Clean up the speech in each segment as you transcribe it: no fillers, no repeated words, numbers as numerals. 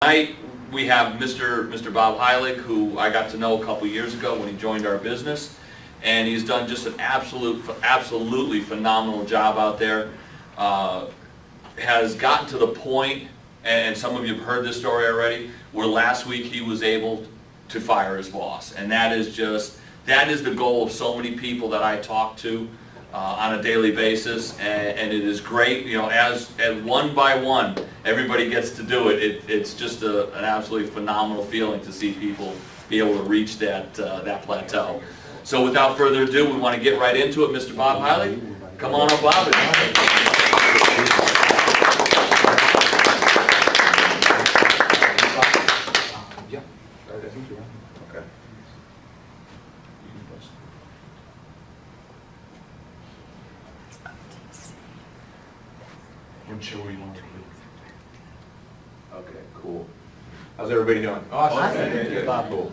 tonight we have Mr. Bob Heilig, who I got to know a couple years ago when he joined our business, and he's done just an absolutely phenomenal job out there. Has gotten to the point, and some of you have heard this story already, where last week he was able to fire his boss, and that is the goal of so many people that I talk to on a daily basis, and it is great, you know, as one by one everybody gets to do it. It's just an absolutely phenomenal feeling to see people be able to reach that plateau. So without further ado, we want to get right into it. Mr. Bob Heilig, come on up, Bob. Okay, cool. How's everybody doing? Awesome. Okay, good, cool.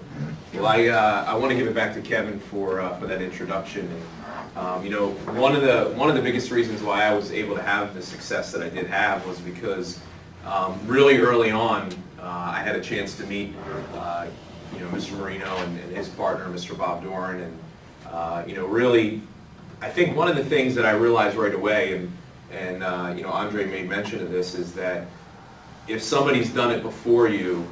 Well, I want to give it back to Kevin for that introduction. You know, one of the biggest reasons why I was able to have the success that I did have was because really early on I had a chance to meet you know, Mr. Marino and his partner, Mr. Bob Doran, and you know, really, I think one of the things that I realized right away, and you know, Andre made mention of this, is that if somebody's done it before you,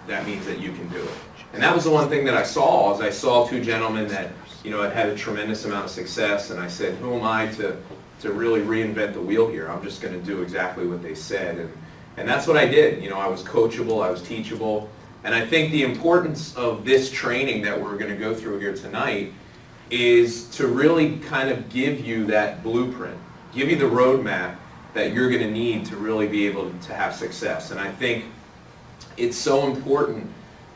that means that you can do it. And that was the one thing that I saw, is I saw two gentlemen that, you know, had a tremendous amount of success, and I said, who am I to really reinvent the wheel here? I'm just going to do exactly what they said. And that's what I did. You know, I was coachable, I was teachable, and I think the importance of this training that we're going to go through here tonight is to really kind of give you that blueprint, give you the roadmap that you're going to need to really be able to have success. And I think it's so important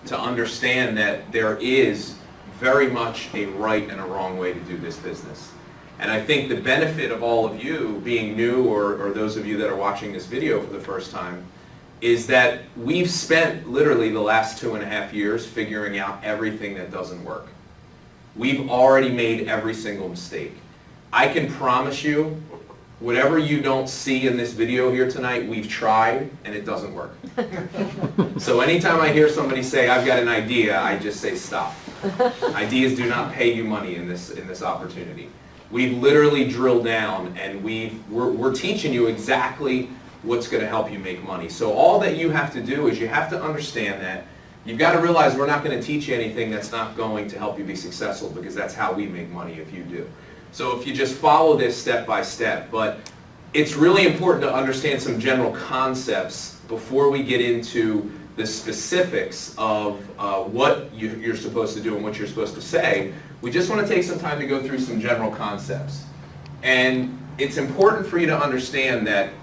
to understand that there is very much a right and a wrong way to do this business. And I think the benefit of all of you being new, or those of you that are watching this video for the first time, is that we've spent literally the last 2.5 years figuring out everything that doesn't work. We've already made every single mistake. I can promise you, whatever you don't see in this video here tonight, we've tried and it doesn't work. So anytime I hear somebody say, I've got an idea, I just say, stop. Ideas do not pay you money in this opportunity. We've literally drilled down, and we're teaching you exactly what's going to help you make money. So all that you have to do is you have to understand that you've got to realize we're not going to teach you anything that's not going to help you be successful, because that's how we make money if you do. So if you just follow this step by step, but it's really important to understand some general concepts before we get into the specifics of what you're supposed to do and what you're supposed to say. We just want to take some time to go through some general concepts. And it's important for you to understand that,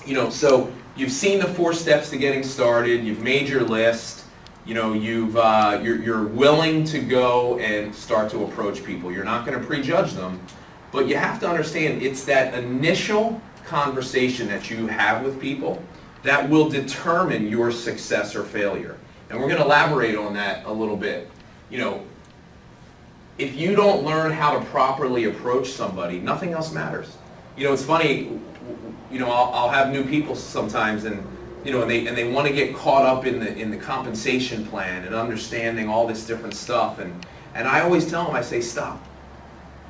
you know, so you've seen the 4 steps to getting started, you've made your list, you know, you're willing to go and start to approach people. You're not going to prejudge them, but you have to understand it's that initial conversation that you have with people that will determine your success or failure. And we're going to elaborate on that a little bit. You know, if you don't learn how to properly approach somebody, nothing else matters. You know, it's funny, you know, I'll have new people sometimes, and you know, and they want to get caught up in the compensation plan and understanding all this different stuff, and I always tell them, I say, stop.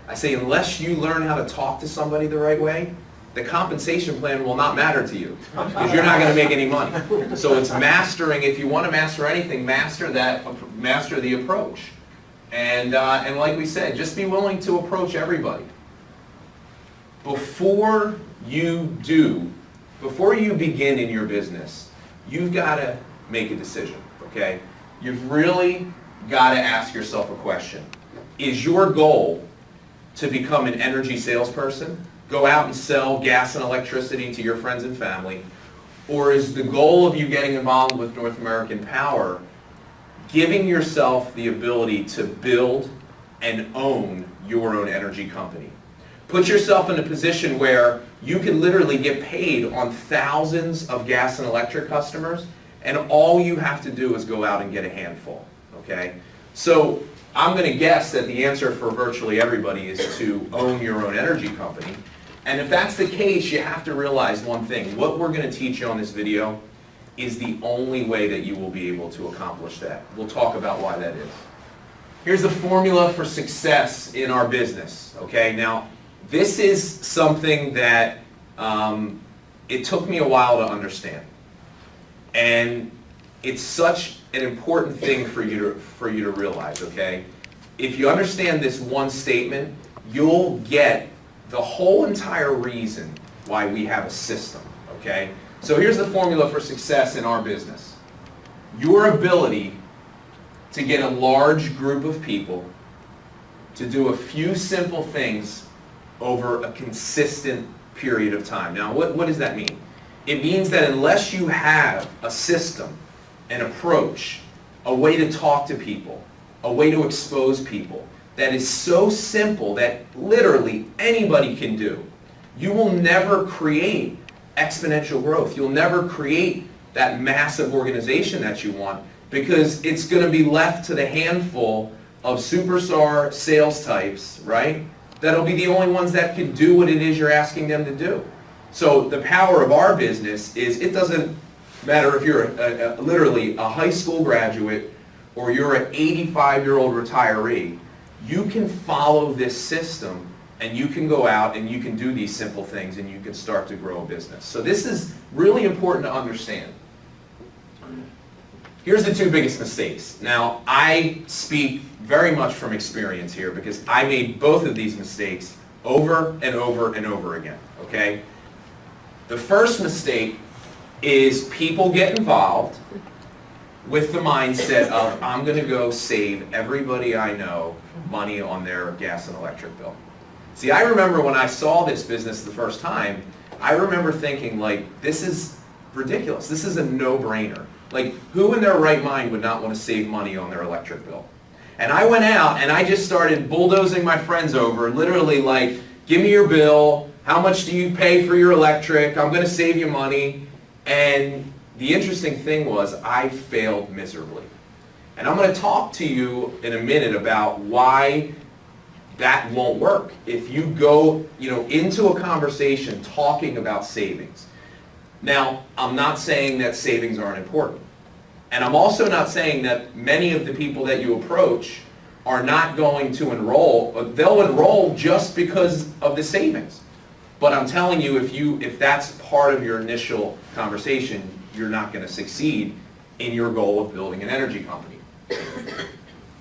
I say, unless you learn how to talk to somebody the right way, the compensation plan will not matter to you, because you're not going to make any money. So it's mastering. If you want to master anything, master the approach, and like we said, just be willing to approach everybody. Before you begin in your business, you've got to make a decision, okay? You've really got to ask yourself a question. Is your goal to become an energy salesperson, go out and sell gas and electricity to your friends and family, or is the goal of you getting involved with North American Power giving yourself the ability to build and own your own energy company? Put yourself in a position where you can literally get paid on thousands of gas and electric customers, and all you have to do is go out and get a handful, okay? So I'm going to guess that the answer for virtually everybody is to own your own energy company. And if that's the case, you have to realize one thing. What we're going to teach you on this video is the only way that you will be able to accomplish that. We'll talk about why that is. Here's the formula for success in our business, okay? Now, this is something that it took me a while to understand. And it's such an important thing for you to realize, okay? If you understand this one statement, you'll get the whole entire reason why we have a system, okay? So here's the formula for success in our business. Your ability to get a large group of people to do a few simple things over a consistent period of time. Now, what does that mean? It means that unless you have a system, an approach, a way to talk to people, a way to expose people that is so simple that literally anybody can do, you will never create exponential growth. You'll never create that massive organization that you want, because it's going to be left to the handful of superstar sales types, right? That'll be the only ones that can do what it is you're asking them to do. So the power of our business is, it doesn't matter if you're literally a high school graduate or you're an 85-year-old retiree, you can follow this system and you can go out and you can do these simple things and you can start to grow a business. So this is really important to understand. Here's the two biggest mistakes. Now, I speak very much from experience here because I made both of these mistakes over and over and over again, okay? The first mistake is people get involved with the mindset of, I'm going to go save everybody I know money on their gas and electric bill. See, I remember when I saw this business the first time, I remember thinking, like, this is ridiculous. This is a no-brainer. Like, who in their right mind would not want to save money on their electric bill? And I went out and I just started bulldozing my friends over, literally like, give me your bill, how much do you pay for your electric, I'm going to save you money. And the interesting thing was, I failed miserably. And I'm going to talk to you in a minute about why that won't work. If you go, into a conversation talking about savings. Now, I'm not saying that savings aren't important. And I'm also not saying that many of the people that you approach are not going to enroll. They'll enroll just because of the savings. But I'm telling you, if that's part of your initial conversation, you're not going to succeed in your goal of building an energy company.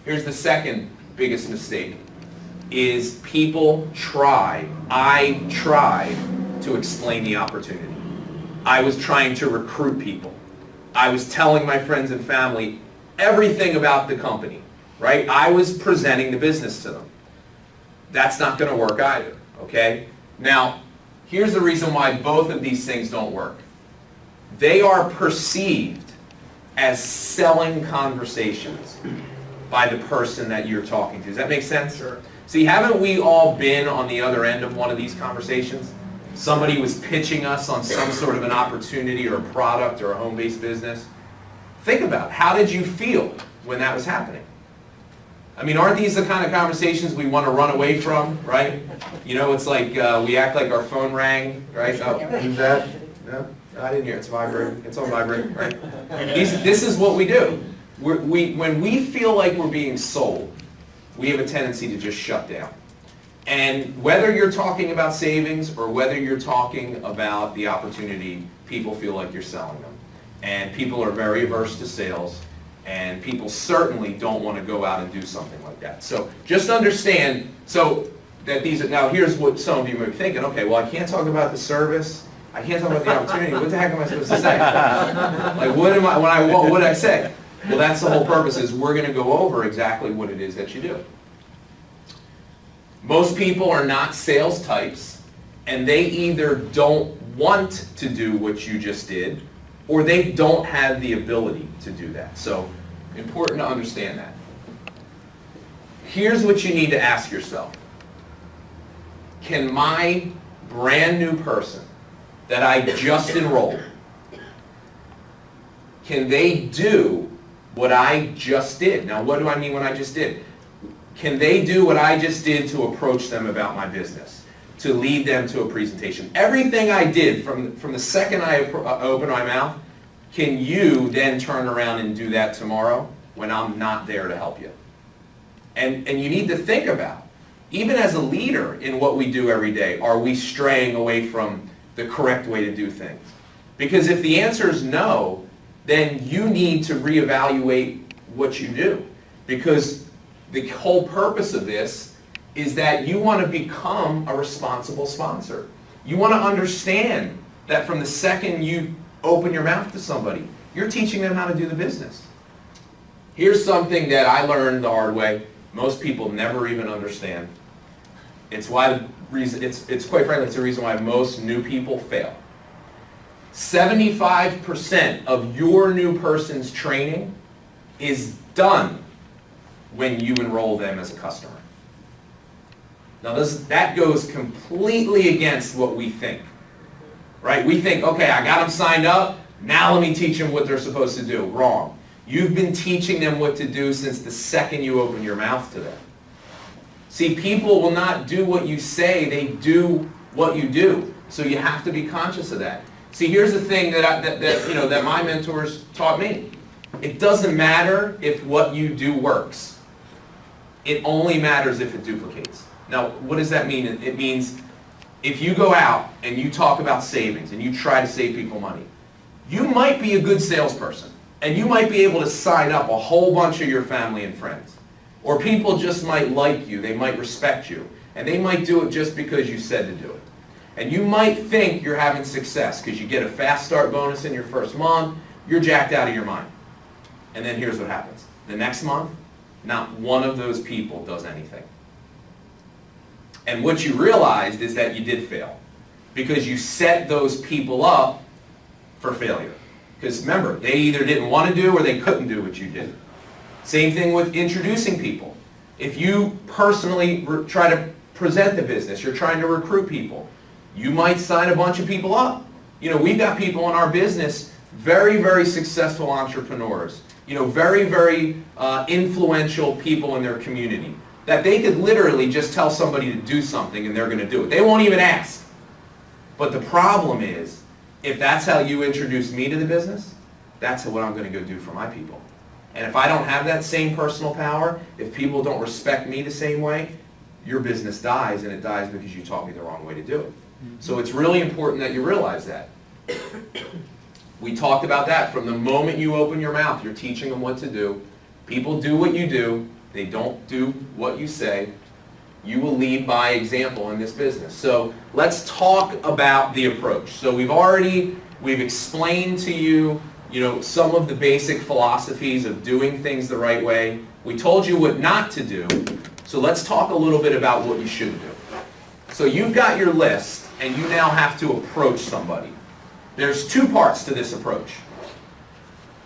Here's the second biggest mistake, is people I tried to explain the opportunity. I was trying to recruit people. I was telling my friends and family everything about the company, right? I was presenting the business to them. That's not going to work either, okay? Now, here's the reason why both of these things don't work. They are perceived as selling conversations by the person that you're talking to. Does that make sense? Sure. See, haven't we all been on the other end of one of these conversations? Somebody was pitching us on some sort of an opportunity or a product or a home-based business. Think about it. How did you feel when that was happening? I mean, aren't these the kind of conversations we want to run away from, right? It's like we act like our phone rang, right? Oh, who's that? No, I didn't hear. It's vibrating. It's on vibrating, right? This is what we do. When we feel like we're being sold, we have a tendency to just shut down. And whether you're talking about savings or whether you're talking about the opportunity, people feel like you're selling them. And people are very averse to sales, and people certainly don't want to go out and do something like that. So just understand, that now here's what some of you may be thinking, okay, well, I can't talk about the service, I can't talk about the opportunity, what the heck am I supposed to say? Like, what did I say? Well, that's the whole purpose, is we're going to go over exactly what it is that you do. Most people are not sales types, and they either don't want to do what you just did, or they don't have the ability to do that. So, important to understand that. Here's what you need to ask yourself. Can my brand new person that I just enrolled, can they do what I just did? Now, what do I mean when I just did? Can they do what I just did to approach them about my business, to lead them to a presentation? Everything I did from the second I opened my mouth, can you then turn around and do that tomorrow when I'm not there to help you? And you need to think about, even as a leader in what we do every day, are we straying away from the correct way to do things? Because if the answer is no, then you need to reevaluate what you do. Because the whole purpose of this is that you want to become a responsible sponsor. You want to understand that from the second you open your mouth to somebody, you're teaching them how to do the business. Here's something that I learned the hard way. Most people never even understand. It's quite frankly, it's the reason why most new people fail. 75% of your new person's training is done when you enroll them as a customer. Now that goes completely against what we think, right? We think, okay, I got them signed up, now let me teach them what they're supposed to do. Wrong. You've been teaching them what to do since the second you open your mouth to them. See, people will not do what you say, they do what you do. So you have to be conscious of that. See, here's the thing that my mentors taught me. It doesn't matter if what you do works. It only matters if it duplicates. Now, what does that mean? It means if you go out and you talk about savings and you try to save people money, you might be a good salesperson and you might be able to sign up a whole bunch of your family and friends. Or people just might like you, they might respect you, and they might do it just because you said to do it. And you might think you're having success because you get a fast start bonus in your first month, you're jacked out of your mind. And then here's what happens. The next month, not one of those people does anything. And what you realized is that you did fail because you set those people up for failure. Because remember, they either didn't want to do or they couldn't do what you did. Same thing with introducing people. If you personally try to present the business, you're trying to recruit people, you might sign a bunch of people up. You know, we've got people in our business, very, very successful entrepreneurs, you know, very, very influential people in their community, that they could literally just tell somebody to do something and they're going to do it. They won't even ask. But the problem is, if that's how you introduce me to the business, that's what I'm going to go do for my people. And if I don't have that same personal power, if people don't respect me the same way, your business dies, and it dies because you taught me the wrong way to do it. So it's really important that you realize that. We talked about that. From the moment you open your mouth, you're teaching them what to do. People do what you do. They don't do what you say. You will lead by example in this business. So let's talk about the approach. So we've explained to you, some of the basic philosophies of doing things the right way. We told you what not to do. So let's talk a little bit about what you should do. So you've got your list, and you now have to approach somebody. There's two parts to this approach.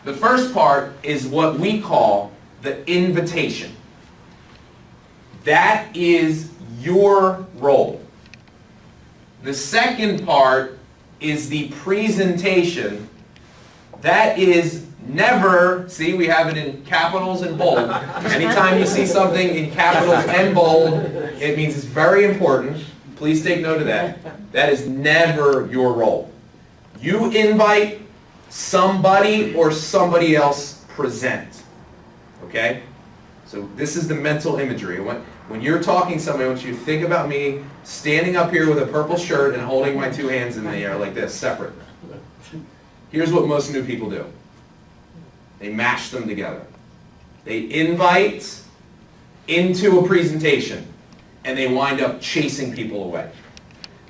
The first part is what we call the invitation. That is your role. The second part is the presentation. That is never, see, we have it in capitals and bold. Anytime you see something in capitals and bold, it means it's very important. Please take note of that. That is never your role. You invite somebody or somebody else present. Okay? So this is the mental imagery. When you're talking to somebody, I want you to think about me standing up here with a purple shirt and holding my two hands in the air like this, separate. Here's what most new people do. They mash them together. They invite into a presentation, and they wind up chasing people away.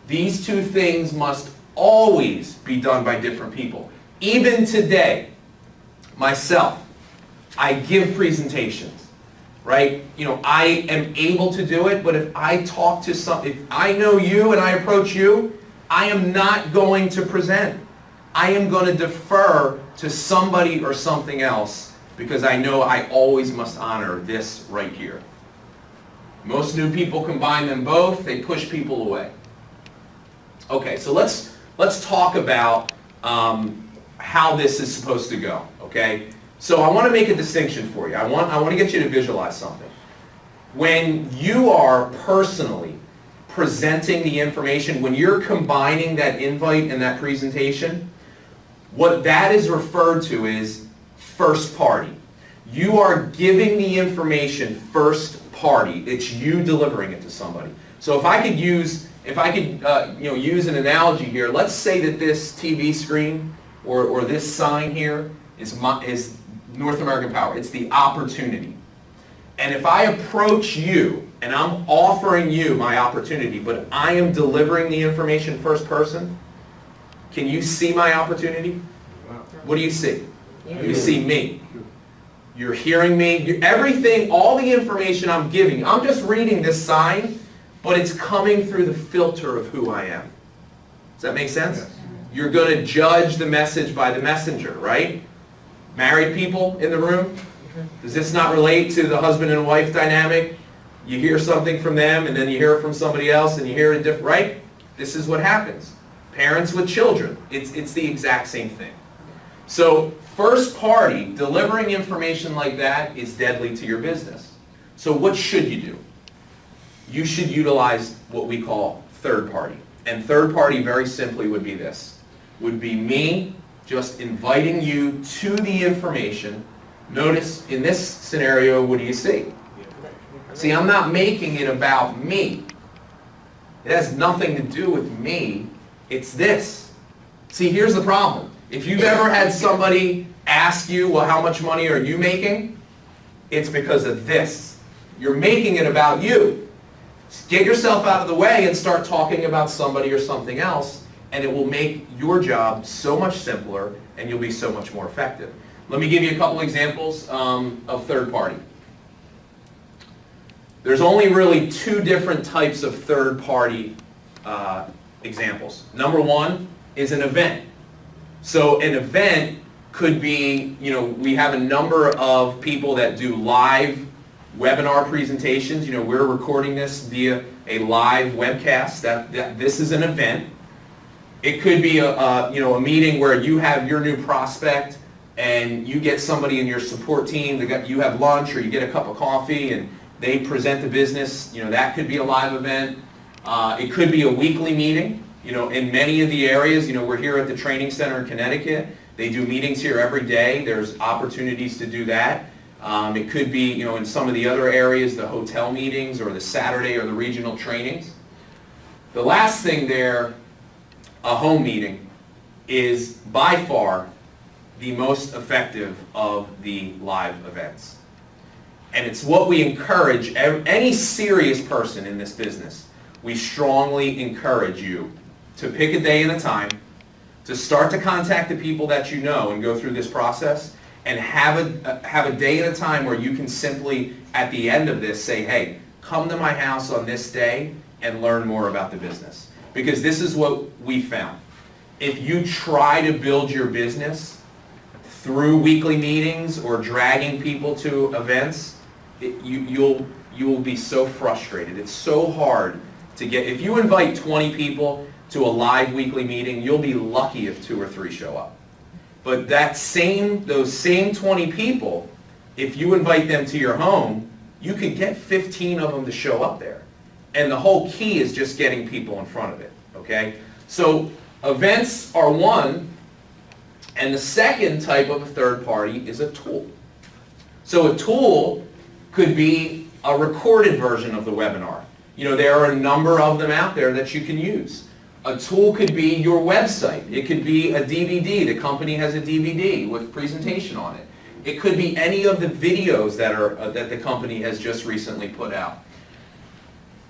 These two things must always be done by different people. Even today, myself, I give presentations, right? I am able to do it, but if I talk to if I know you and I approach you, I am not going to present. I am going to defer to somebody or something else because I know I always must honor this right here. Most new people combine them both. They push people away. Okay, so let's talk about how this is supposed to go, okay? So I want to make a distinction for you. I want to get you to visualize something. When you are personally presenting the information, when you're combining that invite and that presentation, What that is referred to is first party. You are giving the information first party. It's you delivering it to somebody. So if I could use use an analogy here, let's say that this TV screen or this sign here is North American Power. It's the opportunity. And if I approach you and I'm offering you my opportunity, but I am delivering the information first person, can you see my opportunity? What do you see? You see me. You're hearing me. Everything, all the information I'm giving, I'm just reading this sign, but it's coming through the filter of who I am. Does that make sense? Yes. You're going to judge the message by the messenger, right? Married people in the room? Does this not relate to the husband and wife dynamic? You hear something from them, and then you hear it from somebody else, and you hear it different, right? This is what happens. Parents with children, it's the exact same thing. So first party, delivering information like that is deadly to your business. So what should you do? You should utilize what we call third party. And third party, very simply, would be this. Would be me just inviting you to the information. Notice in this scenario, what do you see? See, I'm not making it about me. It has nothing to do with me. It's this. See, here's the problem. If you've ever had somebody ask you, well, how much money are you making? It's because of this. You're making it about you. Get yourself out of the way and start talking about somebody or something else, and it will make your job so much simpler, and you'll be so much more effective. Let me give you a couple examples of third party. There's only really two different types of third party examples. Number one is an event. So an event could be, we have a number of people that do live webinar presentations. We're recording this via a live webcast. This is an event. It could be a meeting where you have your new prospect and you get somebody in your support team. You have lunch or you get a cup of coffee and they present the business. That could be a live event. It could be a weekly meeting. In many of the areas, we're here at the training center in Connecticut. They do meetings here every day. There's opportunities to do that. It could be, in some of the other areas, the hotel meetings or the Saturday or the regional trainings. The last thing there, a home meeting, is by far the most effective of the live events. And it's what we encourage any serious person in this business. We strongly encourage you to pick a day and a time, to start to contact the people that you know and go through this process, and have a day and a time where you can simply, at the end of this, say, hey, come to my house on this day and learn more about the business. Because this is what we found. If you try to build your business through weekly meetings or dragging people to events, you will be so frustrated. It's so hard to get. If you invite 20 people to a live weekly meeting, you'll be lucky if 2 or 3 show up. But those same 20 people, if you invite them to your home, you can get 15 of them to show up there. And the whole key is just getting people in front of it, okay? So events are one, and the second type of a third party is a tool. So a tool could be a recorded version of the webinar. There are a number of them out there that you can use. A tool could be your website. It could be a DVD. The company has a DVD with presentation on it. It could be any of the videos that the company has just recently put out.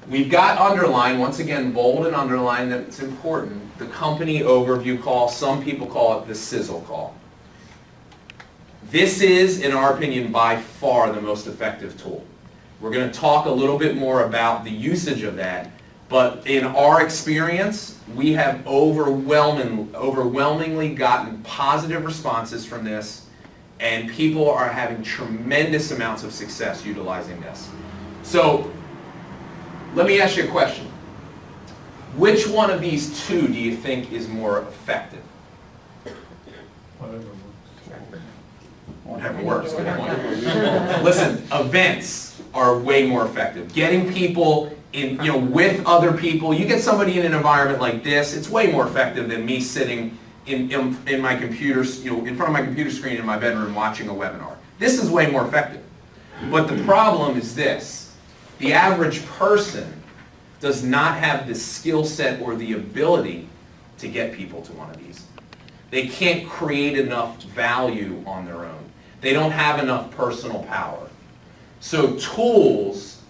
We've got underlined, once again, bold and underlined, that it's important, the company overview call. Some people call it the sizzle call. This is, in our opinion, by far the most effective tool. We're going to talk a little bit more about the usage of that. But in our experience, we have overwhelmingly gotten positive responses from this, and people are having tremendous amounts of success utilizing this. So, let me ask you a question. Which one of these two do you think is more effective? Whatever works. Good point. Listen, events are way more effective. Getting people with other people. You get somebody in an environment like this, it's way more effective than me sitting in my computer, in front of my computer screen in my bedroom watching a webinar. This is way more effective. But the problem is this: the average person does not have the skill set or the ability to get people to one of these. They can't create enough value on their own. They don't have enough personal power. So tools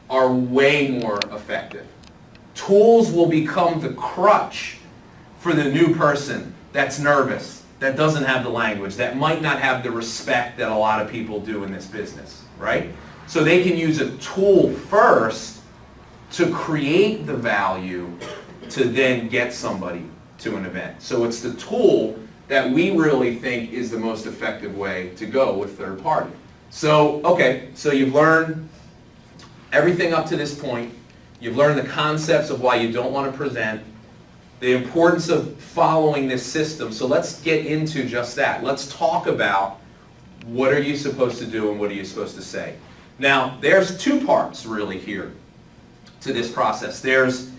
are way more effective. Tools will become the crutch for the new person that's nervous, that doesn't have the language, that might not have the respect that a lot of people do in this business, right? So they can use a tool first to create the value to then get somebody to an event. So it's the tool that we really think is the most effective way to go with third party. So, okay, so you've learned everything up to this point. You've learned the concepts of why you don't want to present, the importance of following this system. So let's get into just that. Let's talk about what are you supposed to do and what are you supposed to say. Now, there's two parts really here to this process. There's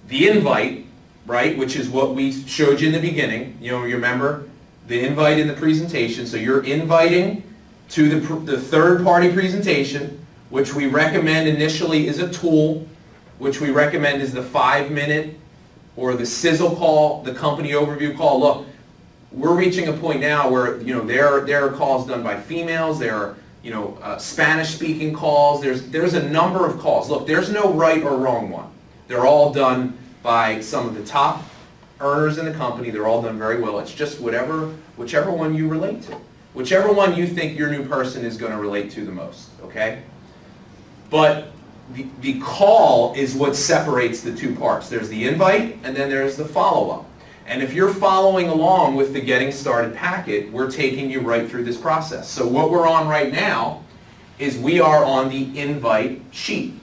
the invite, right, which is what we showed you in the beginning. You remember the invite in the presentation. So you're inviting to the third-party presentation, which we recommend initially is a tool, which we recommend is the 5-minute or the sizzle call, the company overview call. Look, we're reaching a point now where there are calls done by females. There are Spanish-speaking calls. There's a number of calls. Look, there's no right or wrong one. They're all done by some of the top earners in the company. They're all done very well. It's just whichever one you relate to. Whichever one you think your new person is going to relate to the most, okay? But the call is what separates the two parts. There's the invite, and then there's the follow-up. And if you're following along with the Getting Started packet, we're taking you right through this process. So what we're on right now is we are on the invite sheet.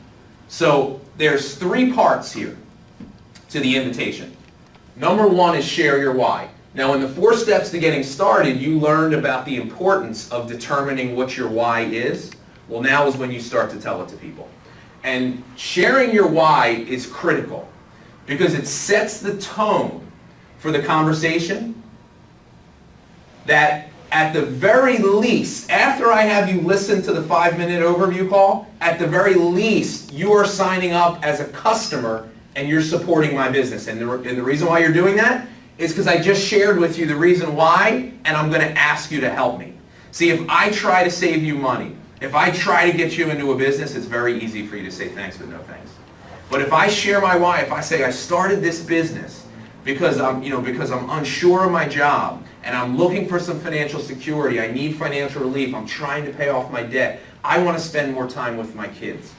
So there's 3 parts here to the invitation. Number 1 is share your why. Now, in the 4 steps to getting started, you learned about the importance of determining what your why is. Well, now is when you start to tell it to people. And sharing your why is critical because it sets the tone for the conversation that at the very least, after I have you listen to the 5-minute overview call, at the very least, you are signing up as a customer and you're supporting my business. And the reason why you're doing that is because I just shared with you the reason why, and I'm going to ask you to help me. See, if I try to save you money, if I try to get you into a business, it's very easy for you to say thanks, but no thanks. But if I share my why, if I say I started this business because I'm unsure of my job and I'm looking for some financial security, I need financial relief, I'm trying to pay off my debt, I want to spend more time with my kids,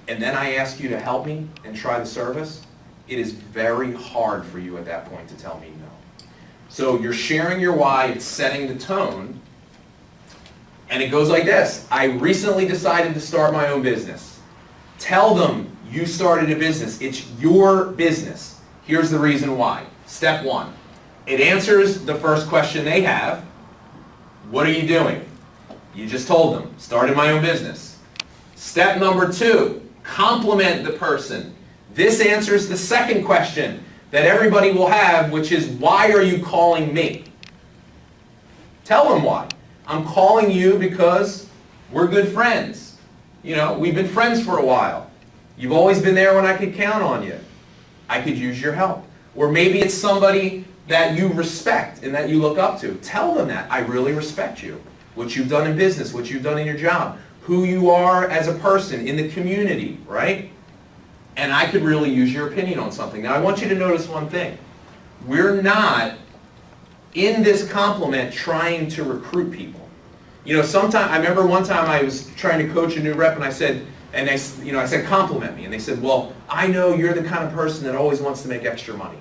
and then I ask you to help me and try the service, it is very hard for you at that point to tell me no. So you're sharing your why, it's setting the tone, and it goes like this. I recently decided to start my own business. Tell them you started a business. It's your business. Here's the reason why. Step 1. It answers the first question they have. What are you doing? You just told them. Started my own business. Step number 2. Compliment the person. This answers the second question that everybody will have, which is, why are you calling me? Tell them why. I'm calling you because we're good friends. We've been friends for a while. You've always been there when I could count on you. I could use your help. Or maybe it's somebody that you respect and that you look up to. Tell them that. I really respect you. What you've done in business, what you've done in your job, who you are as a person in the community, right? And I could really use your opinion on something. Now, I want you to notice one thing. We're not in this compliment trying to recruit people. I remember one time I was trying to coach a new rep and I said, compliment me. And they said, well, I know you're the kind of person that always wants to make extra money.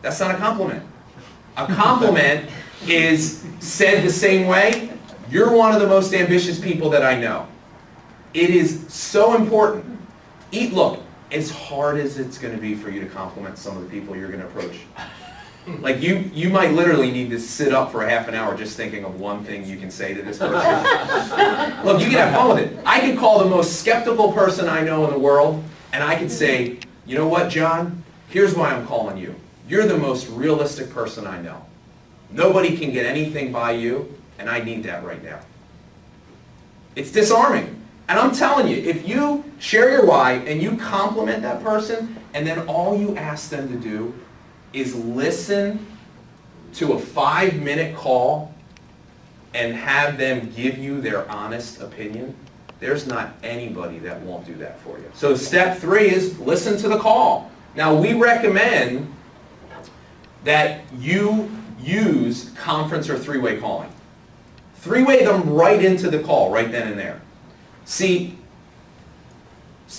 That's not a compliment. A compliment is said the same way. You're one of the most ambitious people that I know. It is so important. Look, as hard as it's going to be for you to compliment some of the people you're going to approach. Like you might literally need to sit up for a half an hour just thinking of one thing you can say to this person. Look, you can have fun with it. I can call the most skeptical person I know in the world, and I can say, you know what, John? Here's why I'm calling you. you're the most realistic person I know. Nobody can get anything by you, and I need that right now. It's disarming. And I'm telling you, if you share your why and you compliment that person, and then all you ask them to do is listen to a 5-minute call and have them give you their honest opinion, there's not anybody that won't do that for you. So step 3 is listen to the call. Now we recommend that you use conference or 3-way calling. 3-way them right into the call, right then and there. See,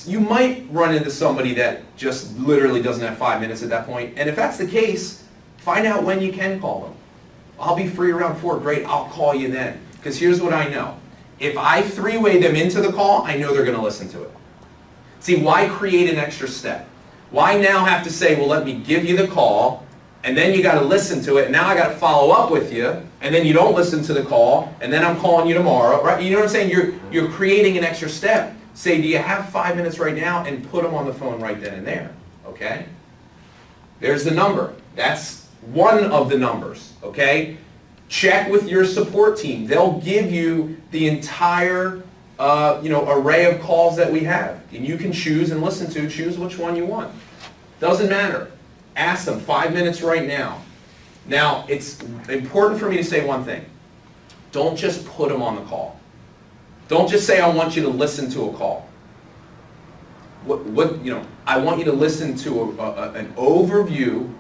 you might run into somebody that just literally doesn't have 5 minutes at that point, and if that's the case, find out when you can call them. I'll be free around 4, great, I'll call you then. Because here's what I know. If I 3-way them into the call, I know they're going to listen to it. See, why create an extra step? Why now have to say, well, let me give you the call, and then you got to listen to it, and now I got to follow up with you, and then you don't listen to the call, and then I'm calling you tomorrow, right? You know what I'm saying? You're creating an extra step. Say, do you have 5 minutes right now? And put them on the phone right then and there, okay? There's the number. That's one of the numbers, okay? Check with your support team. They'll give you the entire array of calls that we have. And you can choose and listen to, choose which one you want. Doesn't matter. Ask them, 5 minutes right now. Now, it's important for me to say one thing. Don't just put them on the call. Don't just say, I want you to listen to a call. I want you to listen to an overview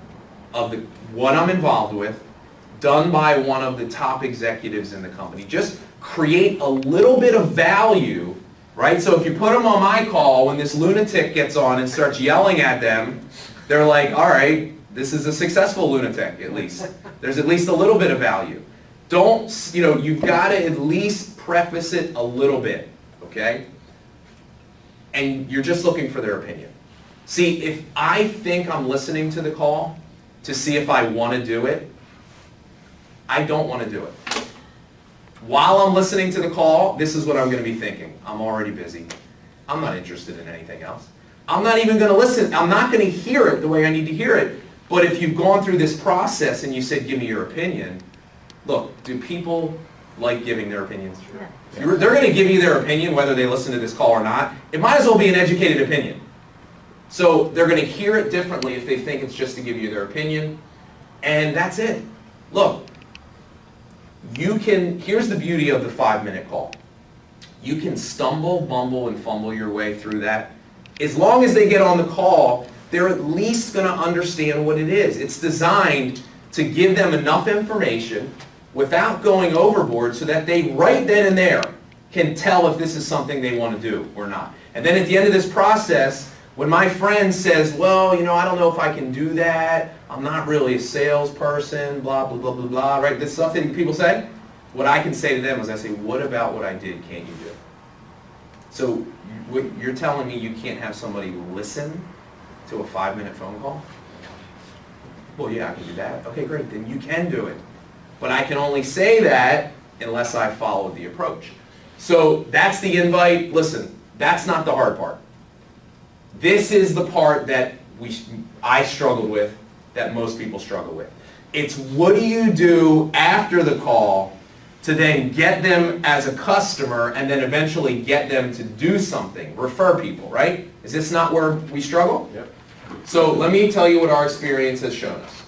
of what I'm involved with, done by one of the top executives in the company. Just create a little bit of value, right? So if you put them on my call, when this lunatic gets on and starts yelling at them, they're like, all right, this is a successful lunatic, at least. There's at least a little bit of value. You've got to at least preface it a little bit, okay? And you're just looking for their opinion. See, if I think I'm listening to the call to see if I want to do it, I don't want to do it. While I'm listening to the call, this is what I'm going to be thinking. I'm already busy. I'm not interested in anything else. I'm not even going to listen. I'm not going to hear it the way I need to hear it. But if you've gone through this process and you said, give me your opinion, look, do people like giving their opinions? Yeah. They're going to give you their opinion whether they listen to this call or not. It might as well be an educated opinion. So they're going to hear it differently if they think it's just to give you their opinion. And that's it. Look, here's the beauty of the 5-minute call. You can stumble, bumble, and fumble your way through that. As long as they get on the call, they're at least going to understand what it is. It's designed to give them enough information without going overboard so that they right then and there can tell if this is something they want to do or not. And then at the end of this process, when my friend says, well, I don't know if I can do that, I'm not really a salesperson, blah, blah, blah, blah, blah, right? This stuff that people say, what I can say to them is I say, what about what I did can't you do? So you're telling me you can't have somebody listen to a 5-minute phone call? Well, yeah, I can do that. Okay, great, then you can do it. But I can only say that unless I follow the approach. So that's the invite. Listen, that's not the hard part. This is the part that I struggled with, that most people struggle with. It's what do you do after the call to then get them as a customer and then eventually get them to do something, refer people, right? Is this not where we struggle? Yep. So let me tell you what our experience has shown us.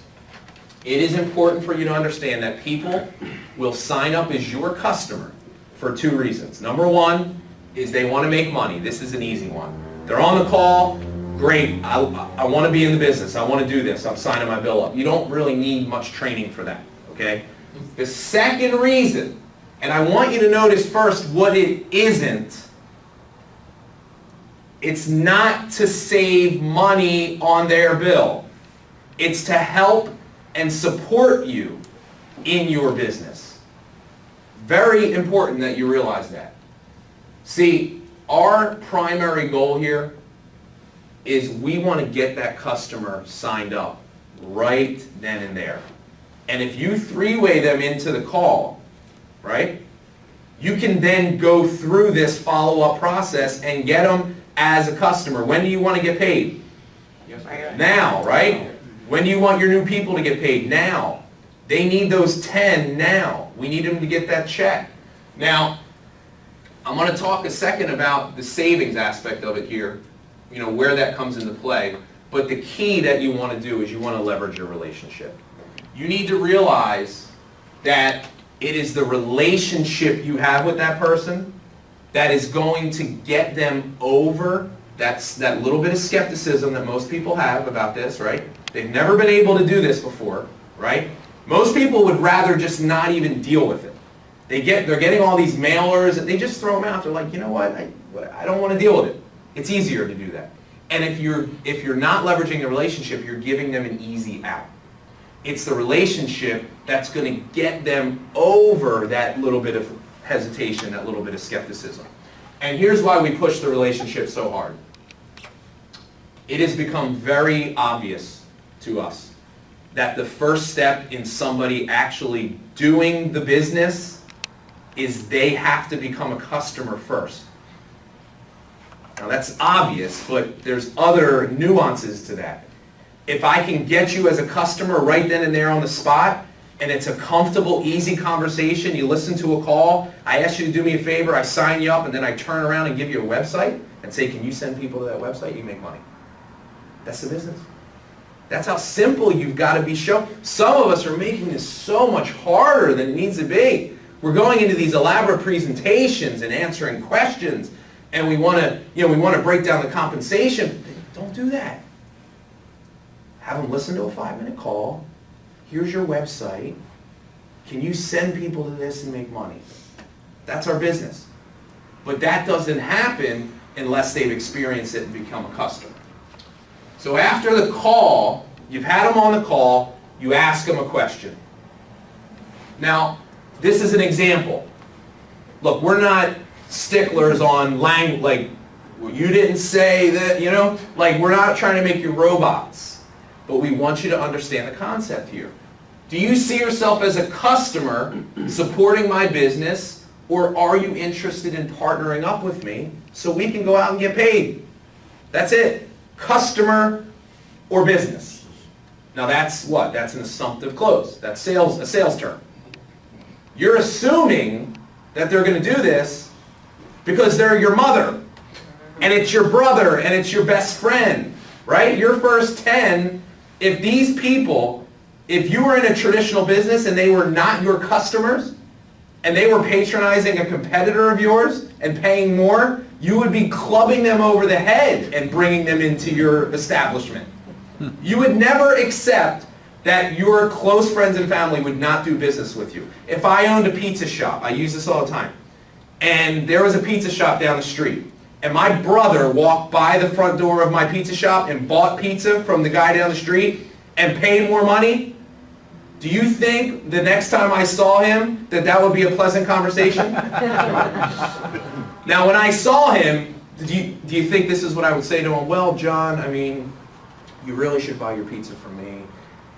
It is important for you to understand that people will sign up as your customer for 2 reasons. Number 1 is they want to make money. This is an easy one. They're on the call, great, I want to be in the business, I want to do this, I'm signing my bill up. You don't really need much training for that, okay? The second reason, and I want you to notice first what it isn't, it's not to save money on their bill. It's to help and support you in your business. Very important that you realize that. See, our primary goal here is we want to get that customer signed up right then and there. And if you 3-way them into the call, right, you can then go through this follow-up process and get them as a customer. When do you want to get paid? Yes, Now, right? When do you want your new people to get paid? Now. They need those 10 now. We need them to get that check. Now, I'm going to talk a second about the savings aspect of it here, where that comes into play. But the key that you want to do is you want to leverage your relationship. You need to realize that it is the relationship you have with that person that is going to get them over that little bit of skepticism that most people have about this, right? They've never been able to do this before, right? Most people would rather just not even deal with it. They're getting all these mailers, and they just throw them out. They're like, you know what? I don't want to deal with it. It's easier to do that. And if you're not leveraging the relationship, you're giving them an easy out. It's the relationship that's going to get them over that little bit of hesitation, that little bit of skepticism. And here's why we push the relationship so hard. It has become very obvious to us that the first step in somebody actually doing the business is they have to become a customer first. Now that's obvious, but there's other nuances to that. If I can get you as a customer right then and there on the spot, and it's a comfortable, easy conversation, you listen to a call, I ask you to do me a favor, I sign you up, and then I turn around and give you a website and say, can you send people to that website? You make money. That's the business. That's how simple you've got to be shown. Some of us are making this so much harder than it needs to be. We're going into these elaborate presentations and answering questions, and we want to break down the compensation. Don't do that. Have them listen to a 5-minute call. Here's your website. Can you send people to this and make money? That's our business. But that doesn't happen unless they've experienced it and become a customer. So after the call, you've had them on the call, you ask them a question. Now, this is an example. Look, we're not sticklers on language, like, well, you didn't say that, like, we're not trying to make you robots. But we want you to understand the concept here. Do you see yourself as a customer supporting my business, or are you interested in partnering up with me so we can go out and get paid? That's it. Customer or business. Now that's what? That's an assumptive clause. That's a sales term. You're assuming that they're going to do this because they're your mother, and it's your brother, and it's your best friend, right? Your first 10, if these people, if you were in a traditional business and they were not your customers, and they were patronizing a competitor of yours and paying more, you would be clubbing them over the head and bringing them into your establishment. You would never accept that your close friends and family would not do business with you. If I owned a pizza shop, I use this all the time, and there was a pizza shop down the street, and my brother walked by the front door of my pizza shop and bought pizza from the guy down the street and paid more money, do you think the next time I saw him that would be a pleasant conversation? Now, when I saw him, do you think this is what I would say to him? Well, John, I mean, you really should buy your pizza from me.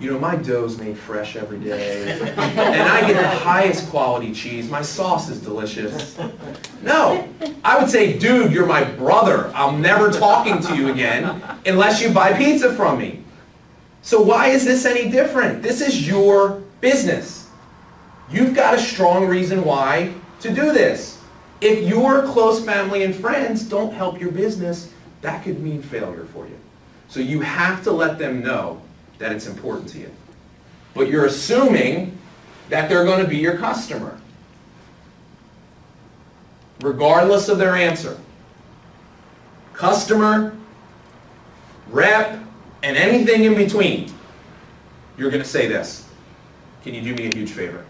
My dough's made fresh every day, and I get the highest quality cheese. My sauce is delicious. No, I would say, dude, you're my brother. I'm never talking to you again unless you buy pizza from me. So why is this any different? This is your business. You've got a strong reason why to do this. If your close family and friends don't help your business, that could mean failure for you. So you have to let them know that it's important to you. But you're assuming that they're going to be your customer, regardless of their answer. Customer, rep, and anything in between, you're going to say this. Can you do me a huge favor?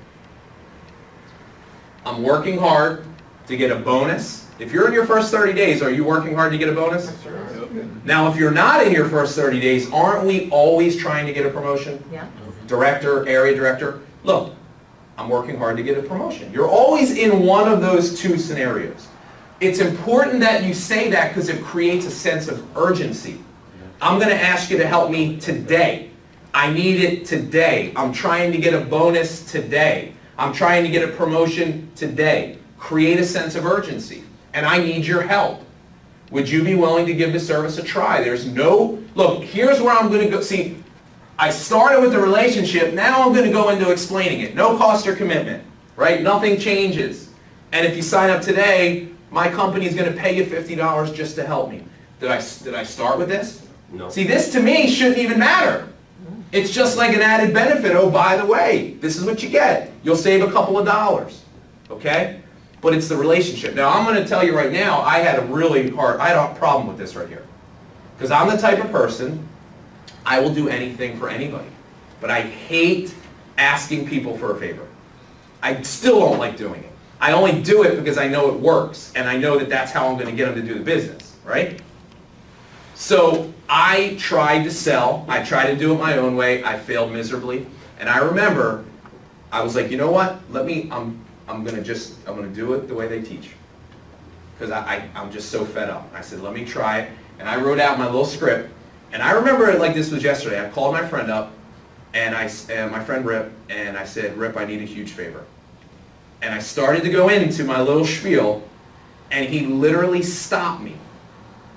I'm working hard to get a bonus. If you're in your first 30 days, are you working hard to get a bonus? Sure. Now, if you're not in your first 30 days, aren't we always trying to get a promotion? Yeah. Director, area director. Look, I'm working hard to get a promotion. You're always in one of those two scenarios. It's important that you say that because it creates a sense of urgency. I'm going to ask you to help me today. I need it today. I'm trying to get a bonus today. I'm trying to get a promotion today. Create a sense of urgency. And I need your help. Would you be willing to give the service a try? Look, here's where I'm going to go. See, I started with the relationship, now I'm going to go into explaining it. No cost or commitment, right? Nothing changes. And if you sign up today, my company is going to pay you $50 just to help me. Did I start with this? No. See, this to me shouldn't even matter. It's just like an added benefit. Oh, by the way, this is what you get. You'll save a couple of dollars, okay? But it's the relationship. Now, I'm going to tell you right now, I had a problem with this right here. Because I'm the type of person, I will do anything for anybody. But I hate asking people for a favor. I still don't like doing it. I only do it because I know it works, and I know that that's how I'm going to get them to do the business, right? So I tried to sell. I tried to do it my own way. I failed miserably. And I remember, I was like, you know what? I'm going to do it the way they teach. Because I'm just so fed up. I said, let me try it. And I wrote out my little script. And I remember it like this was yesterday. I called my friend up, and my friend Rip, and I said, Rip, I need a huge favor. And I started to go into my little spiel, and he literally stopped me.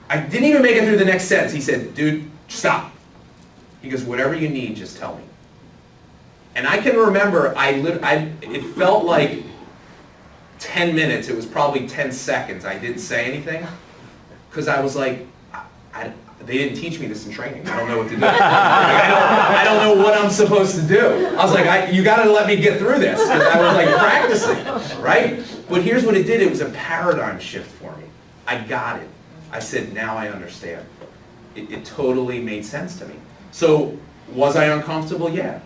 I didn't even make it through the next sentence. He said, dude, stop. He goes, whatever you need, just tell me. And I can remember, it felt like 10 minutes. It was probably 10 seconds. I didn't say anything because I was like, they didn't teach me this in training. I don't know what to do. I don't know what I'm supposed to do. I was like, you got to let me get through this because I was like practicing, right? But here's what it did. It was a paradigm shift for me. I got it. I said, now I understand. It totally made sense to me. So was I uncomfortable? Yeah.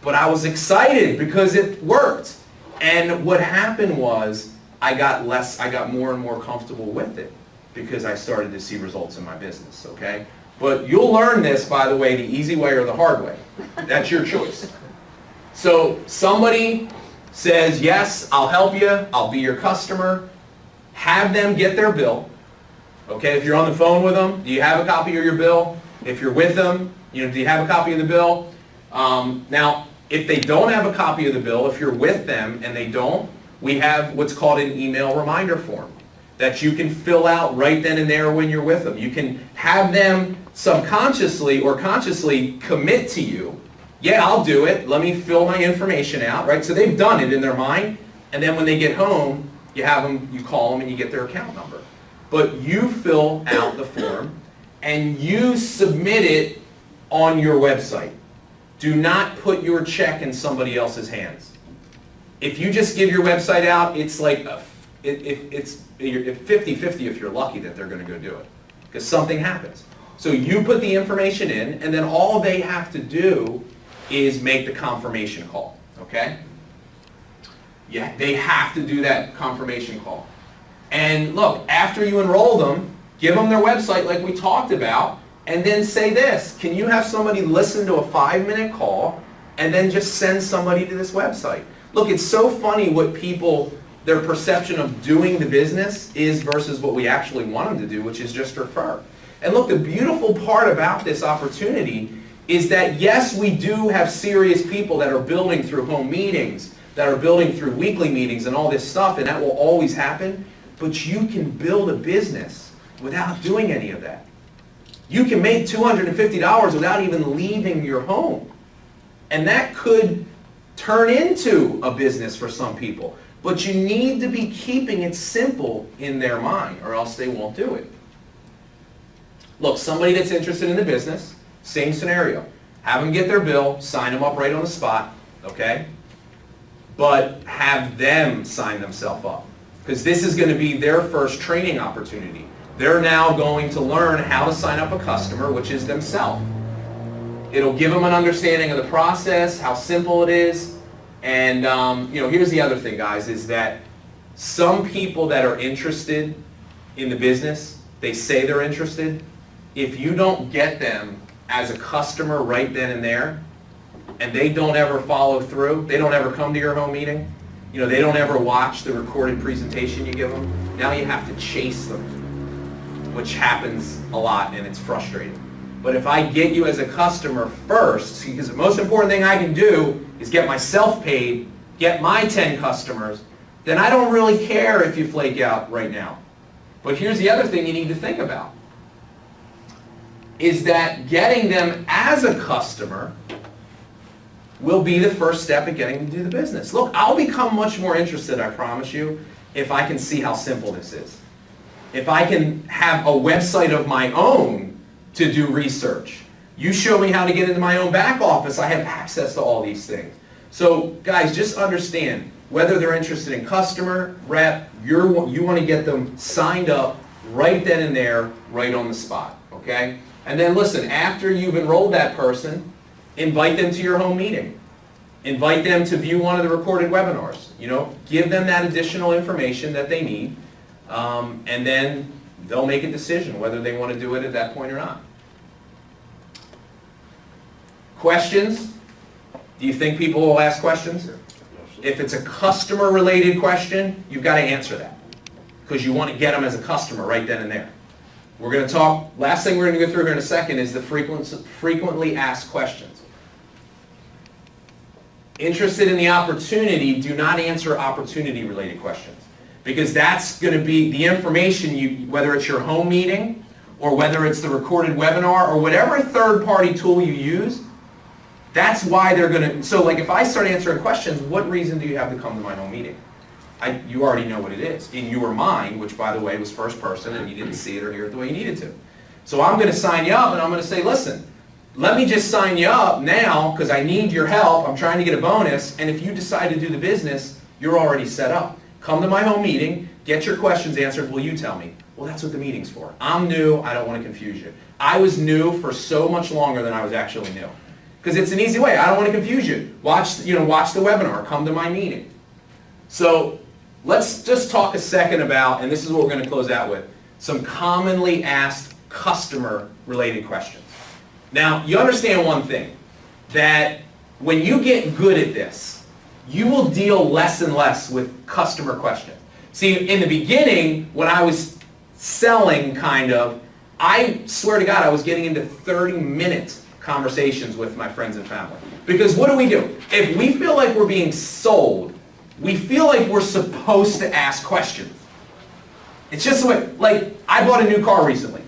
But I was excited because it worked. And what happened was I got more and more comfortable with it because I started to see results in my business, okay? But you'll learn this, by the way, the easy way or the hard way. That's your choice. So somebody says, yes, I'll help you, I'll be your customer. Have them get their bill. Okay, if you're on the phone with them, do you have a copy of your bill? If you're with them, do you have a copy of the bill? Now, if they don't have a copy of the bill, if you're with them and they don't, we have what's called an email reminder form that you can fill out right then and there when you're with them. You can have them subconsciously or consciously commit to you. Yeah, I'll do it. Let me fill my information out, right? So they've done it in their mind, and then when they get home, you call them and you get their account number. But you fill out the form and you submit it on your website. Do not put your check in somebody else's hands. If you just give your website out, it's like it's 50-50 if you're lucky that they're going to go do it, because something happens. So you put the information in, and then all they have to do is make the confirmation call, okay? Yeah, they have to do that confirmation call. And look, after you enroll them, give them their website like we talked about, and then say this: can you have somebody listen to a 5-minute call and then just send somebody to this website? Look, it's so funny what their perception of doing the business is versus what we actually want them to do, which is just refer. And look, the beautiful part about this opportunity is that yes, we do have serious people that are building through home meetings, that are building through weekly meetings and all this stuff, and that will always happen, but you can build a business without doing any of that. You can make $250 without even leaving your home. And that could turn into a business for some people. But you need to be keeping it simple in their mind, or else they won't do it. Look, somebody that's interested in the business, same scenario. Have them get their bill, sign them up right on the spot, okay? But have them sign themselves up, because this is going to be their first training opportunity. They're now going to learn how to sign up a customer, which is themselves. It'll give them an understanding of the process, how simple it is. And here's the other thing, guys, is that some people that are interested in the business, they say they're interested. If you don't get them as a customer right then and there, and they don't ever follow through, they don't ever come to your home meeting, they don't ever watch the recorded presentation you give them, now you have to chase them, which happens a lot, and it's frustrating. But if I get you as a customer first, because the most important thing I can do is get myself paid, get my 10 customers, then I don't really care if you flake out right now. But here's the other thing you need to think about, is that getting them as a customer will be the first step in getting to do the business. Look, I'll become much more interested, I promise you, if I can see how simple this is. If I can have a website of my own to do research. You show me how to get into my own back office, I have access to all these things. So guys, just understand, whether they're interested in customer, rep, you want to get them signed up right then and there, right on the spot, okay? And then listen, after you've enrolled that person, invite them to your home meeting. Invite them to view one of the recorded webinars. You know, give them that additional information that they need, and then they'll make a decision whether they want to do it at that point or not. Questions? Do you think people will ask questions? If it's a customer-related question, you've got to answer that, because you want to get them as a customer right then and there. We're going to talk, last thing we're going to go through here in a second is the frequently asked questions. Interested in the opportunity, do not answer opportunity-related questions, because that's going to be the information, whether it's your home meeting or whether it's the recorded webinar or whatever third-party tool you use, that's why they're going to, so like if I start answering questions, what reason do you have to come to my home meeting? You already know what it is. In your mind, which by the way was first person and you didn't see it or hear it the way you needed to. So I'm going to sign you up and I'm going to say, listen, let me just sign you up now because I need your help. I'm trying to get a bonus. And if you decide to do the business, you're already set up. Come to my home meeting, get your questions answered. Will you tell me? Well, that's what the meeting's for. I'm new. I don't want to confuse you. I was new for so much longer than I was actually new. Because it's an easy way. I don't want to confuse you. Watch the webinar. Come to my meeting. So let's just talk a second about, and this is what we're going to close out with, some commonly asked customer-related questions. Now, you understand one thing, that when you get good at this, you will deal less and less with customer questions. See, in the beginning, when I was selling, I swear to God, I was getting into 30-minute conversations with my friends and family. Because what do? If we feel like we're being sold, we feel like we're supposed to ask questions. It's just the way, like, I bought a new car recently.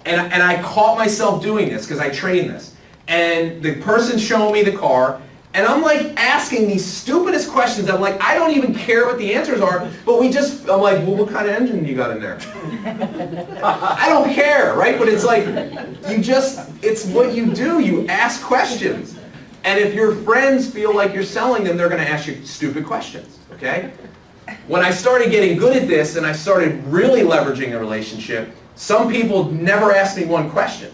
And I caught myself doing this because I trained this. And the person's showing me the car, and I'm like asking these stupidest questions. I'm like, I don't even care what the answers are, but I'm like, well, what kind of engine you got in there? I don't care, right? But it's like, it's what you do. You ask questions. And if your friends feel like you're selling them, they're going to ask you stupid questions, okay? When I started getting good at this and I started really leveraging a relationship, some people never asked me one question.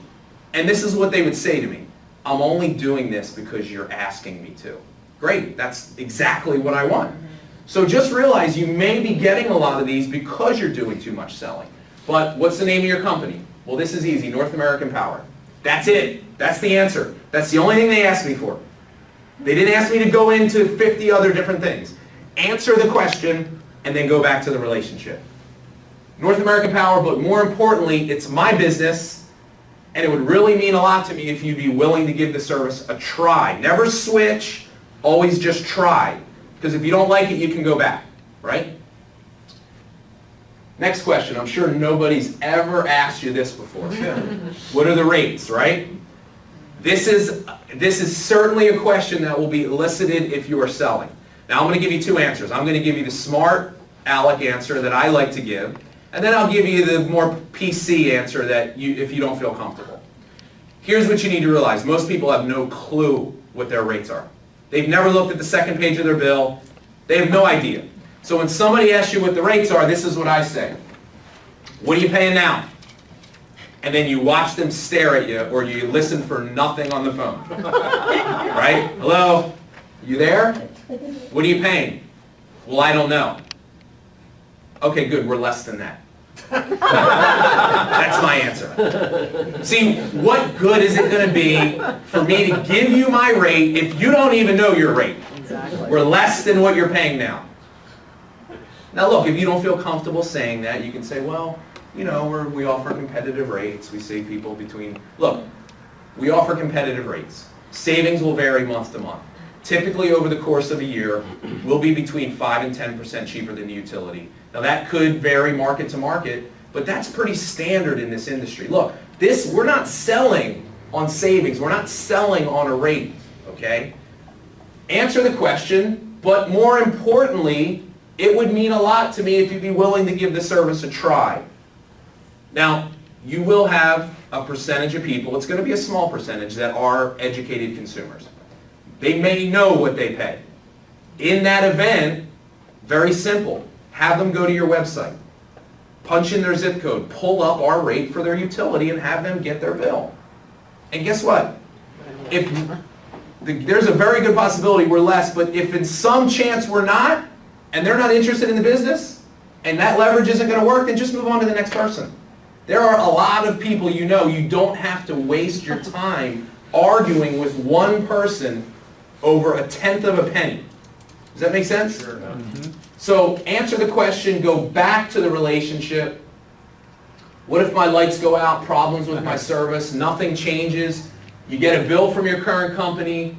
And this is what they would say to me. I'm only doing this because you're asking me to. Great, that's exactly what I want. So just realize you may be getting a lot of these because you're doing too much selling. But what's the name of your company? Well, this is easy, North American Power. That's it. That's the answer. That's the only thing they asked me for. They didn't ask me to go into 50 other different things. Answer the question and then go back to the relationship. North American Power, but more importantly, it's my business, and it would really mean a lot to me if you'd be willing to give the service a try. Never switch, always just try. Because if you don't like it, you can go back, right? Next question. I'm sure nobody's ever asked you this before. What are the rates, right? This is certainly a question that will be elicited if you are selling. Now I'm going to give you two answers. I'm going to give you the smart aleck answer that I like to give, and then I'll give you the more PC answer that if you don't feel comfortable. Here's what you need to realize. Most people have no clue what their rates are. They've never looked at the second page of their bill. They have no idea. So when somebody asks you what the rates are, this is what I say. What are you paying now? And then you watch them stare at you, or you listen for nothing on the phone. Right? Hello? You there? What are you paying? Well, I don't know. Okay, good, we're less than that. That's my answer. See, what good is it going to be for me to give you my rate if you don't even know your rate? Exactly. We're less than what you're paying now. Now look, if you don't feel comfortable saying that, you can say, well, you know, we offer competitive rates. We save people between, look, we offer competitive rates. Savings will vary month to month. Typically over the course of a year, we'll be between 5 and 10% cheaper than the utility. Now that could vary market to market, but that's pretty standard in this industry. Look, we're not selling on savings. We're not selling on a rate, okay? answer the question, but more importantly, it would mean a lot to me if you'd be willing to give the service a try. Now, you will have a percentage of people, it's going to be a small percentage, that are educated consumers. They may know what they pay. In that event, very simple, have them go to your website, punch in their zip code, pull up our rate for their utility, and have them get their bill. And guess what? There's a very good possibility we're less, but if in some chance we're not, and they're not interested in the business, and that leverage isn't going to work, then just move on to the next person. There are a lot of people you know. You don't have to waste your time arguing with one person over a tenth of a penny. Does that make sense? Sure. Mm-hmm. So answer the question, go back to the relationship. What if my lights go out, problems with my service, nothing changes, you get a bill from your current company,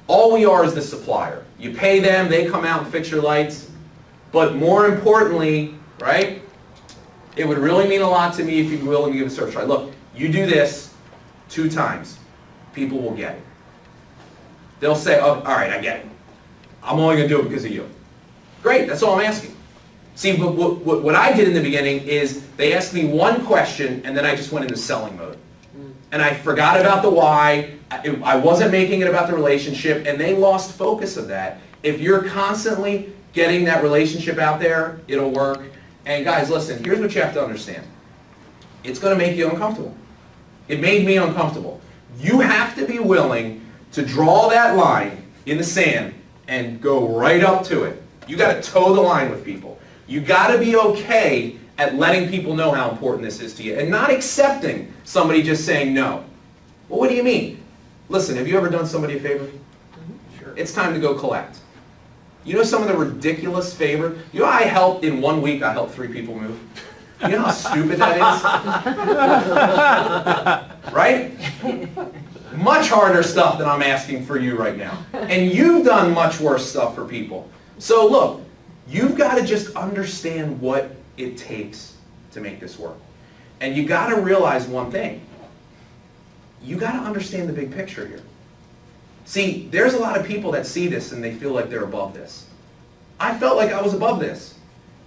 all we are is the supplier. You pay them, they come out and fix your lights, but more importantly, right, it would really mean a lot to me if you'd be willing to give a service try. Look, you do this 2 times, people will get it. They'll say, oh, all right, I get it. I'm only going to do it because of you. Great, that's all I'm asking. See, but what I did in the beginning is they asked me one question and then I just went into selling mode. And I forgot about the why, I wasn't making it about the relationship, and they lost focus of that. If you're constantly getting that relationship out there, it'll work. And guys, listen, here's what you have to understand. It's going to make you uncomfortable. It made me uncomfortable. You have to be willing to draw that line in the sand and go right up to it. You got to toe the line with people. You got to be okay at letting people know how important this is to you and not accepting somebody just saying no. Well, what do you mean? Listen, have you ever done somebody a favor? Sure. It's time to go collect. You know some of the ridiculous favor? You know I helped, in 1 week, I helped 3 people move? You know how stupid that is? Right? Much harder stuff than I'm asking for you right now. And you've done much worse stuff for people. So look, you've got to just understand what it takes to make this work. And you got to realize one thing. You got to understand the big picture here. See, there's a lot of people that see this and they feel like they're above this. I felt like I was above this,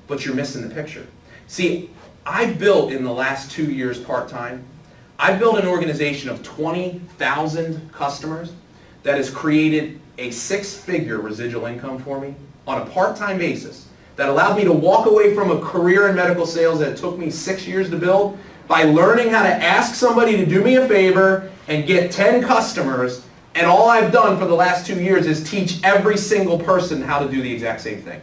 but you're missing the picture. See, I built in the last 2 years part-time, I built an organization of 20,000 customers that has created a 6-figure residual income for me on a part-time basis that allowed me to walk away from a career in medical sales that took me 6 years to build by learning how to ask somebody to do me a favor and get 10 customers, and all I've done for the last 2 years is teach every single person how to do the exact same thing.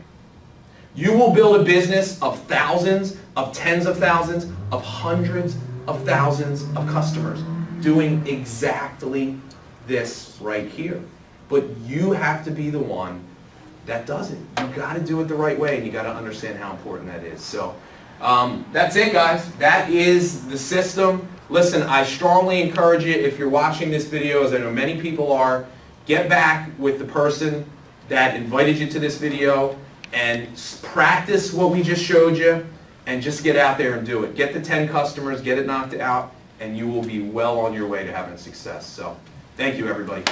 You will build a business of thousands, of tens of thousands, of hundreds of thousands of customers doing exactly this right here. But you have to be the one that does it. You got to do it the right way, and you got to understand how important that is. So that's it, guys. That is the system. Listen, I strongly encourage you, if you're watching this video, as I know many people are, get back with the person that invited you to this video and practice what we just showed you and just get out there and do it. Get the 10 customers, get it knocked out, and you will be well on your way to having success. So thank you, everybody.